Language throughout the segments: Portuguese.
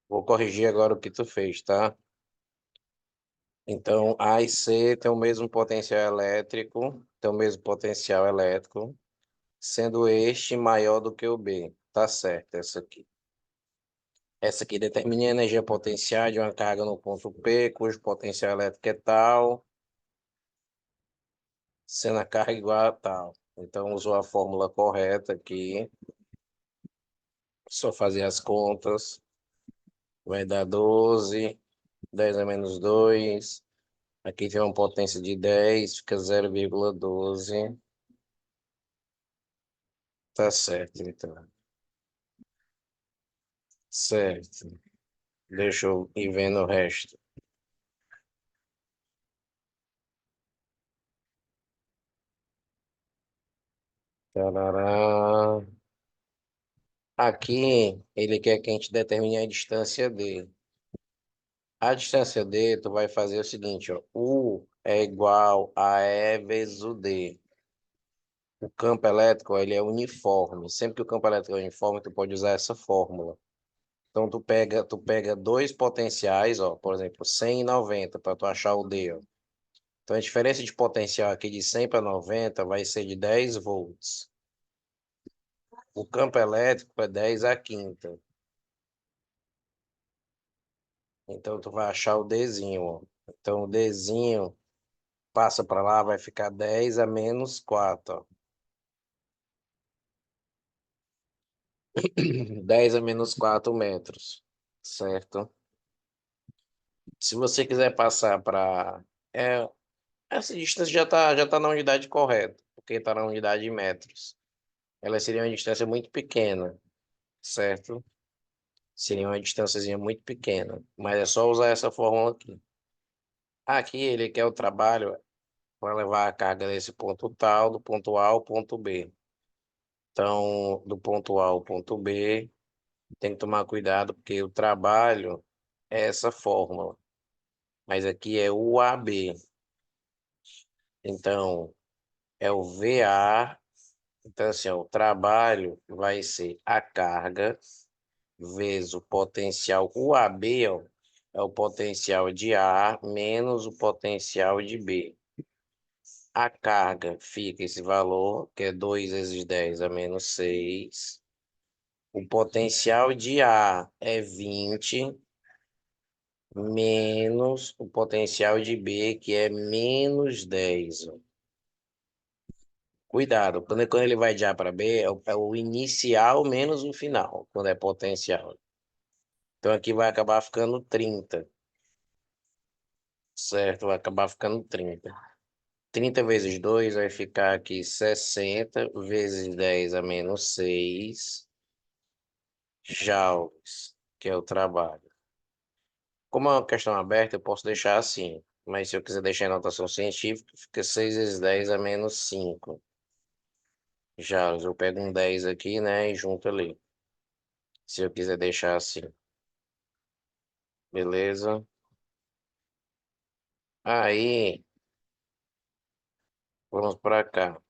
Vou corrigir agora o que tu fez, tá? Então, A e C têm o mesmo potencial elétrico, sendo este maior do que o B. Tá certo, essa aqui. Essa aqui determina a energia potencial de uma carga no ponto P, cujo potencial elétrico é tal, sendo a carga igual a tal. Então, usou a fórmula correta aqui. Só fazer as contas. Vai dar 12, 10 a menos 2. Aqui tem uma potência de 10, fica 0,12. Tá certo, então. Certo. Deixa eu ir vendo o resto. Tarará. Aqui, ele quer que a gente determine a distância D. A distância D, tu vai fazer o seguinte, ó. U é igual a E vezes o D. O campo elétrico, ele é uniforme. Sempre que o campo elétrico é uniforme, tu pode usar essa fórmula. Então, tu pega dois potenciais, ó, por exemplo, 100 e 90, para tu achar o D, ó. Então, a diferença de potencial aqui de 100 para 90 vai ser de 10 volts. O campo elétrico é 10 a quinta. Então, tu vai achar o Dzinho, ó. Então, o Dzinho passa para lá, vai ficar 10 a menos 4, ó. 10 a menos 4 metros, certo? Se você quiser passar para... essa distância já tá na unidade correta, porque está na unidade de metros. Ela seria uma distância muito pequena, certo? Seria uma distânciazinha muito pequena, mas é só usar essa fórmula aqui. Aqui ele quer o trabalho para levar a carga desse ponto tal, do ponto A ao ponto B. Então, do ponto A ao ponto B, tem que tomar cuidado, porque o trabalho é essa fórmula, mas aqui é o AB. Então, é o VA. Então, assim, ó, o trabalho vai ser a carga vezes o potencial UAB, ó, é o potencial de A menos o potencial de B. A carga fica esse valor, que é 2 vezes 10 a menos 6. O potencial de A é 20 menos o potencial de B, que é menos 10. Ó. Cuidado, quando ele vai de A para B, é o inicial menos o final, quando é potencial. Então aqui vai acabar ficando 30, certo? Vai acabar ficando 30. 30 vezes 2 vai ficar aqui 60 vezes 10 a menos 6 joules, que é o trabalho. Como é uma questão aberta, eu posso deixar assim. Mas se eu quiser deixar em notação científica, fica 6 vezes 10 a menos 5 joules. Eu pego um 10 aqui, né, e junto ali. Se eu quiser deixar assim. Beleza? Aí, vamos para cá.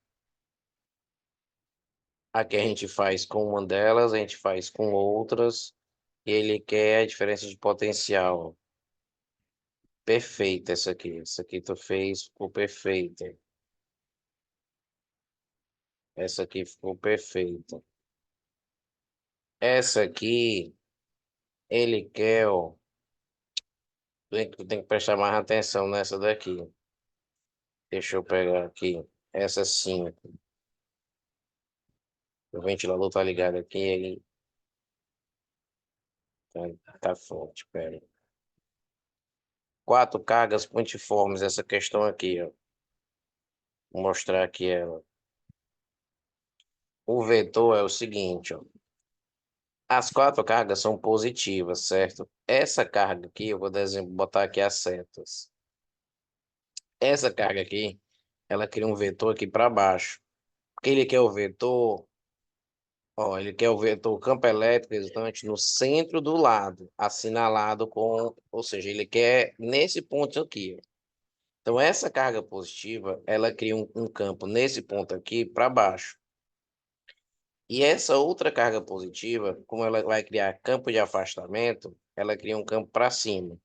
Aqui a gente faz com uma delas, a gente faz com outras. E ele quer a diferença de potencial. Perfeita essa aqui. Essa aqui tu fez, ficou perfeita. Essa aqui ficou perfeita. Essa aqui, ele quer, ó. Tu tem que prestar mais atenção nessa daqui. Deixa eu pegar aqui. Essa sim. O ventilador tá ligado aqui, ele tá forte, pera. Quatro cargas pontiformes, essa questão aqui, ó. Vou mostrar aqui ela. O vetor é o seguinte, ó. As quatro cargas são positivas, certo? Essa carga aqui, eu vou botar aqui as setas. Essa carga aqui, ela cria um vetor aqui para baixo. Porque ele quer o vetor, ó, ele quer o vetor campo elétrico resultante no centro do lado, assinalado com, ou seja, ele quer nesse ponto aqui, ó. Então, essa carga positiva, ela cria um campo nesse ponto aqui para baixo. E essa outra carga positiva, como ela vai criar campo de afastamento, ela cria um campo para cima.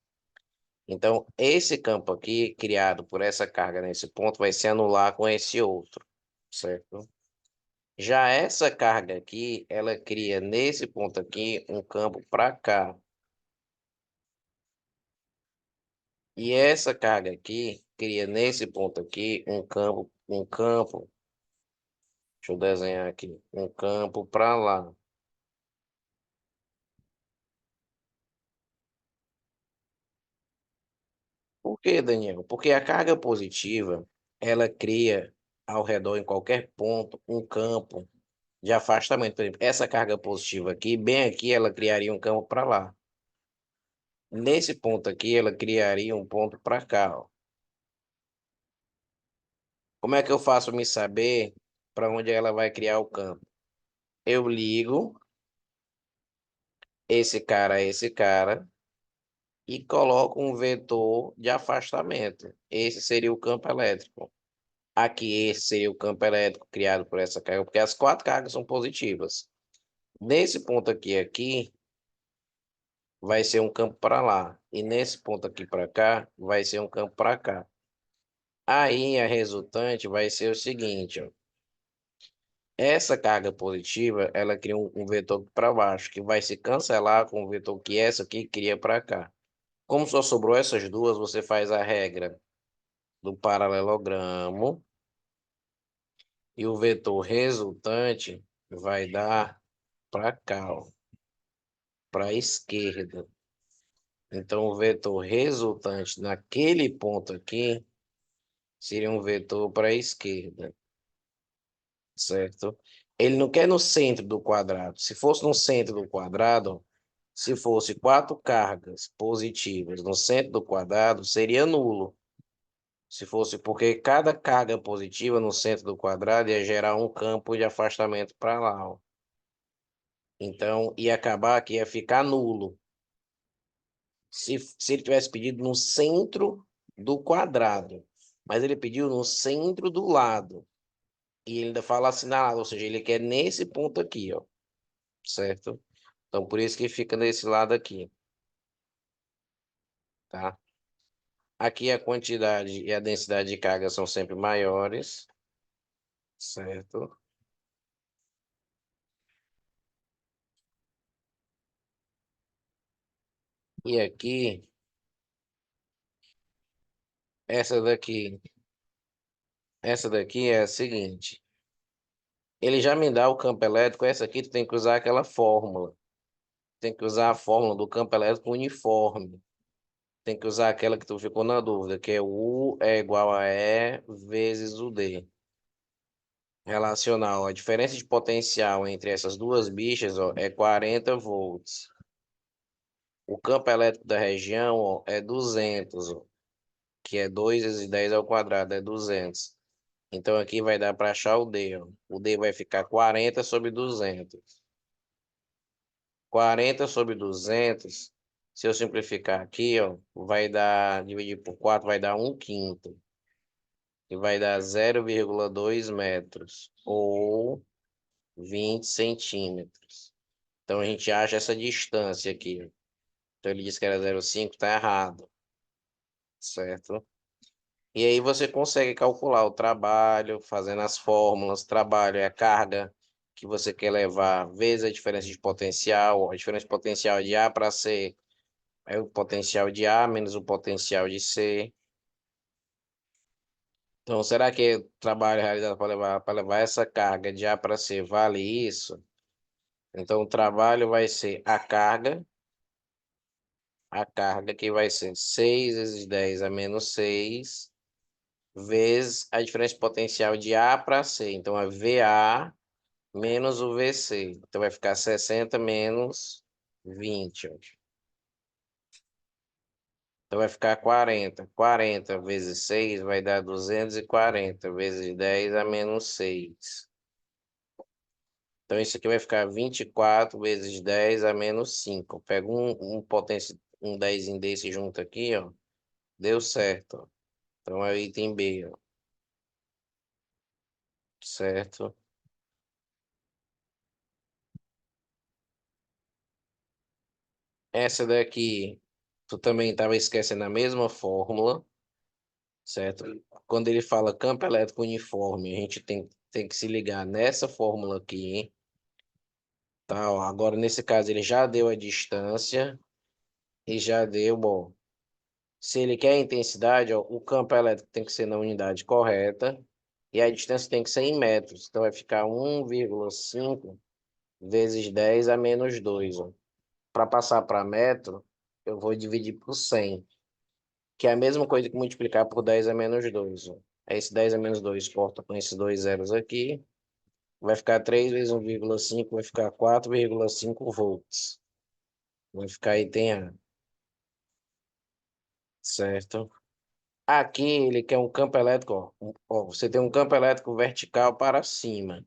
Então, esse campo aqui, criado por essa carga nesse ponto, vai se anular com esse outro, certo? Já essa carga aqui, ela cria nesse ponto aqui um campo para cá. E essa carga aqui cria nesse ponto aqui um campo, deixa eu desenhar aqui, um campo para lá. Por quê, Daniel? Porque a carga positiva, ela cria ao redor, em qualquer ponto, um campo de afastamento. Por exemplo, essa carga positiva aqui, bem aqui, ela criaria um campo para lá. Nesse ponto aqui, ela criaria um ponto para cá, ó. Como é que eu faço me saber para onde ela vai criar o campo? Eu ligo esse cara, e coloco um vetor de afastamento. Esse seria o campo elétrico. Aqui, esse seria o campo elétrico criado por essa carga, porque as quatro cargas são positivas. Nesse ponto aqui, vai ser um campo para lá. E nesse ponto aqui para cá, vai ser um campo para cá. Aí, a resultante vai ser o seguinte, ó. Essa carga positiva, ela cria um vetor para baixo, que vai se cancelar com o vetor que essa aqui cria para cá. Como só sobrou essas duas, você faz a regra do paralelogramo e o vetor resultante vai dar para cá, para a esquerda. Então, o vetor resultante naquele ponto aqui seria um vetor para a esquerda, certo? Ele não quer no centro do quadrado. Se fosse no centro do quadrado, se fosse quatro cargas positivas no centro do quadrado, seria nulo. Se fosse porque cada carga positiva no centro do quadrado ia gerar um campo de afastamento para lá, ó. Então, ia acabar que ia ficar nulo. Se ele tivesse pedido no centro do quadrado, mas ele pediu no centro do lado. E ele ainda fala assinalado, ou seja, ele quer nesse ponto aqui, ó, certo? Então, por isso que fica nesse lado aqui, tá? Aqui a quantidade e a densidade de carga são sempre maiores, certo? E aqui, essa daqui, essa daqui é a seguinte. Ele já me dá o campo elétrico, essa aqui tu tem que usar aquela fórmula. Tem que usar a fórmula do campo elétrico uniforme. Tem que usar aquela que tu ficou na dúvida, que é o U é igual a E vezes o D. Relacional. A diferença de potencial entre essas duas bichas, ó, é 40 volts. O campo elétrico da região, ó, é 200, ó, que é 2 vezes 10 ao quadrado, é 200. Então aqui vai dar para achar o D, ó. O D vai ficar 40 sobre 200. 40 sobre 200, se eu simplificar aqui, ó, vai dar, dividir por 4 vai dar 1/5. E vai dar 0,2 metros, ou 20 centímetros. Então a gente acha essa distância aqui. Então ele disse que era 0,5, tá errado, certo? E aí você consegue calcular o trabalho, fazendo as fórmulas. Trabalho é a carga que você quer levar, vezes a diferença de potencial. A diferença de potencial é de A para C é o potencial de A menos o potencial de C. Então, será que o trabalho realizado para levar essa carga de A para C vale isso? Então, o trabalho vai ser a carga que vai ser 6 vezes 10 a menos 6 vezes a diferença potencial de A para C. Então, é VA menos o VC. Então, vai ficar 60 menos 20. Ó. Então, vai ficar 40. 40 vezes 6 vai dar 240 vezes 10 a menos 6. Então, isso aqui vai ficar 24 vezes 10 a menos 5. Pega um 10 desse junto aqui, ó. Deu certo, ó. Então, é o item B, ó. Certo? Essa daqui, tu também estava esquecendo a mesma fórmula, certo? Quando ele fala campo elétrico uniforme, a gente tem que se ligar nessa fórmula aqui, tá? Ó, agora, nesse caso, ele já deu a distância e já deu, bom, se ele quer a intensidade, ó, o campo elétrico tem que ser na unidade correta e a distância tem que ser em metros. Então, vai ficar 1,5 vezes 10 a menos 2. Para passar para metro, eu vou dividir por 100, que é a mesma coisa que multiplicar por 10 a menos 2. Ó. Aí esse 10 a menos 2 corta com esses dois zeros aqui. Vai ficar 3 vezes 1,5, vai ficar 4,5 volts. Vai ficar item A, certo? Aqui ele quer um campo elétrico, ó. Ó, você tem um campo elétrico vertical para cima,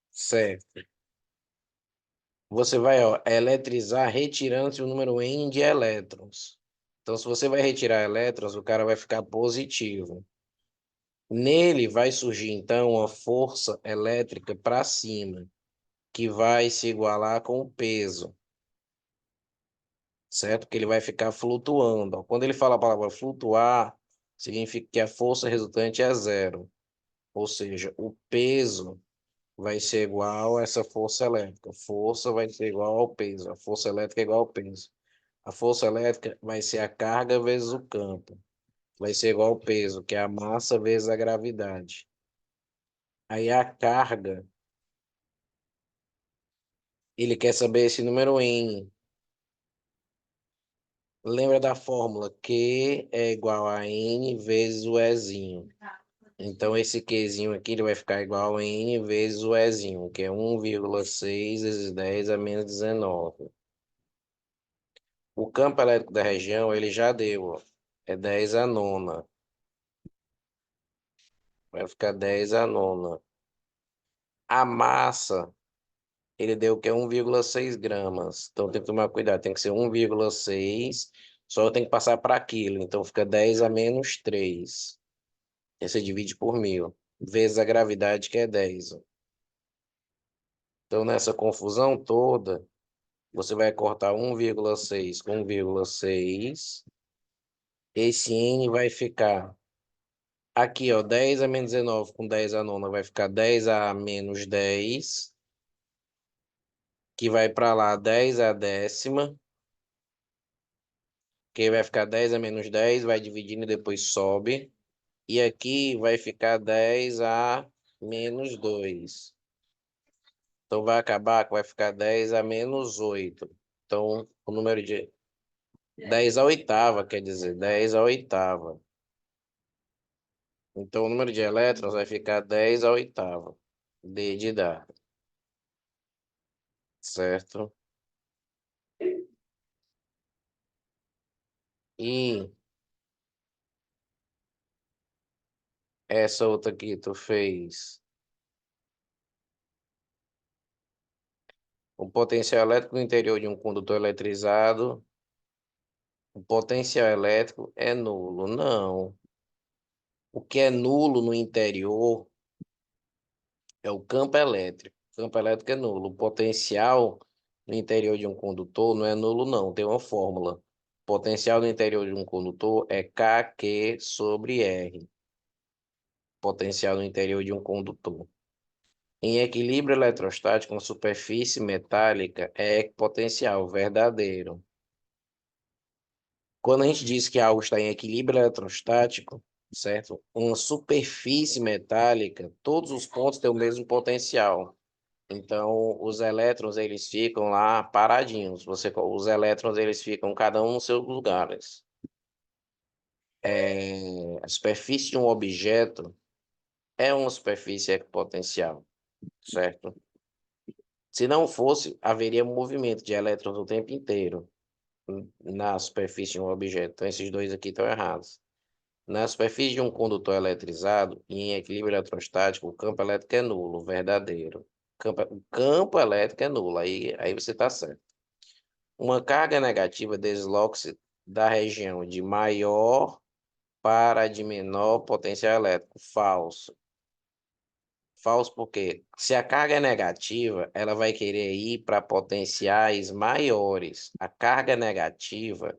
certo? Você vai, ó, eletrizar retirando-se o número N de elétrons. Então, se você vai retirar elétrons, o cara vai ficar positivo. Nele vai surgir, então, uma força elétrica para cima, que vai se igualar com o peso, certo? Que ele vai ficar flutuando. Ó. Quando ele fala a palavra flutuar, significa que a força resultante é zero. Ou seja, o peso vai ser igual a essa força elétrica. Força vai ser igual ao peso. A força elétrica é igual ao peso. A força elétrica vai ser a carga vezes o campo. Vai ser igual ao peso, que é a massa vezes a gravidade. Aí a carga, ele quer saber esse número N. Lembra da fórmula Q é igual a N vezes o Ezinho. Então, esse Qzinho aqui ele vai ficar igual a N vezes o Ezinho, que é 1,6 vezes 10 a menos 19. O campo elétrico da região, ele já deu, ó. É 10 a nona. Vai ficar 10 a nona. A massa, ele deu que é 1,6 gramas. Então tem que tomar cuidado, tem que ser 1,6, só tem que passar para quilo. Então fica 10 a menos 3. Aí você divide por 1.000, vezes a gravidade, que é 10. Então nessa confusão toda, você vai cortar 1,6 com 1,6. Esse N vai ficar aqui, ó, 10 a menos 19 com 10 a nona vai ficar 10 a menos 10, que vai para lá 10 a décima, que vai ficar 10 a menos 10, vai dividindo e depois sobe. E aqui vai ficar 10 a menos 2. Então vai acabar que vai ficar 10 a menos 8. Então o número de 10 a oitava, quer dizer, 10 a oitava. Então o número de elétrons vai ficar 10 a oitava. D de dado, certo? E essa outra aqui tu fez. O potencial elétrico no interior de um condutor eletrizado. O potencial elétrico é nulo. Não. O que é nulo no interior é o campo elétrico. O campo elétrico é nulo. O potencial no interior de um condutor não é nulo, não. Tem uma fórmula. O potencial no interior de um condutor é KQ sobre R. Potencial no interior de um condutor. Em equilíbrio eletrostático, uma superfície metálica é equipotencial, verdadeiro. Quando a gente diz que algo está em equilíbrio eletrostático, certo? Uma superfície metálica, todos os pontos têm o mesmo potencial. Então, os elétrons, eles ficam lá paradinhos. Os elétrons, eles ficam cada um nos seus lugares. A superfície de um objeto é uma superfície equipotencial, certo? Se não fosse, haveria movimento de elétrons o tempo inteiro na superfície de um objeto. Então, esses dois aqui estão errados. Na superfície de um condutor eletrizado e em equilíbrio eletrostático, o campo elétrico é nulo, verdadeiro. O campo elétrico é nulo, aí você está certo. Uma carga negativa desloca-se da região de maior para a de menor potencial elétrico. Falso. Falso porque se a carga é negativa, ela vai querer ir para potenciais maiores. A carga negativa,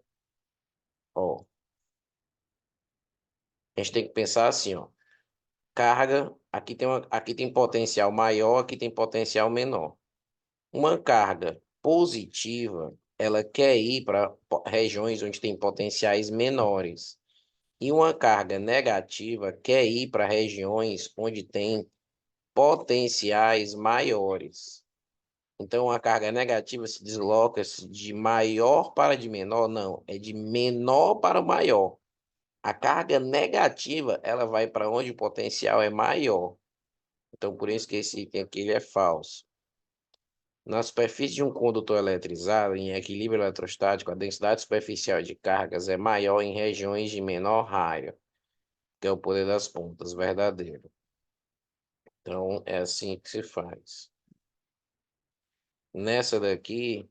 ó, a gente tem que pensar assim, ó. Carga, aqui tem potencial maior, aqui tem potencial menor. Uma carga positiva, ela quer ir para regiões onde tem potenciais menores. E uma carga negativa quer ir para regiões onde tem potenciais maiores. Então, a carga negativa se desloca de maior para de menor? Não, é de menor para maior. A carga negativa, ela vai para onde o potencial é maior. Então, por isso que esse item aqui ele é falso. Na superfície de um condutor eletrizado, em equilíbrio eletrostático, a densidade superficial de cargas é maior em regiões de menor raio, que é o poder das pontas, verdadeiro. Então, é assim que se faz. Nessa daqui,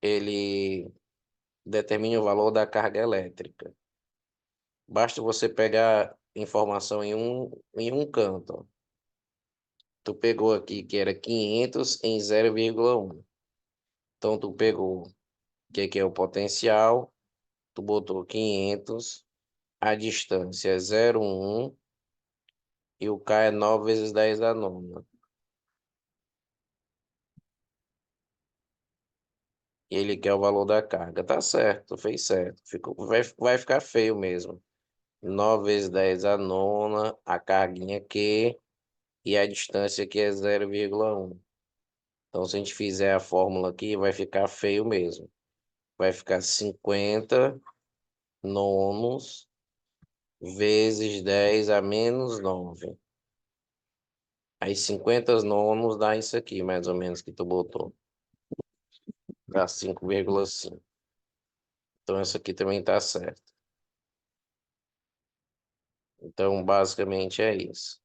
ele determina o valor da carga elétrica. Basta você pegar informação em um canto. Ó. Tu pegou aqui que era 500 em 0,1. Então, tu pegou o que é o potencial, tu botou 500, a distância é 0,1 e o K é 9 vezes 10 da nona. E ele quer o valor da carga. Tá certo, fez certo. Vai ficar feio mesmo. 9 vezes 10 a nona, a carguinha Q e a distância aqui é 0,1. Então, se a gente fizer a fórmula aqui, vai ficar feio mesmo. Vai ficar 50 nonos vezes 10 a menos 9. Aí 50 nonos dá isso aqui, mais ou menos, que tu botou. Dá 5,5. Então, essa aqui também tá certo. Então, basicamente é isso.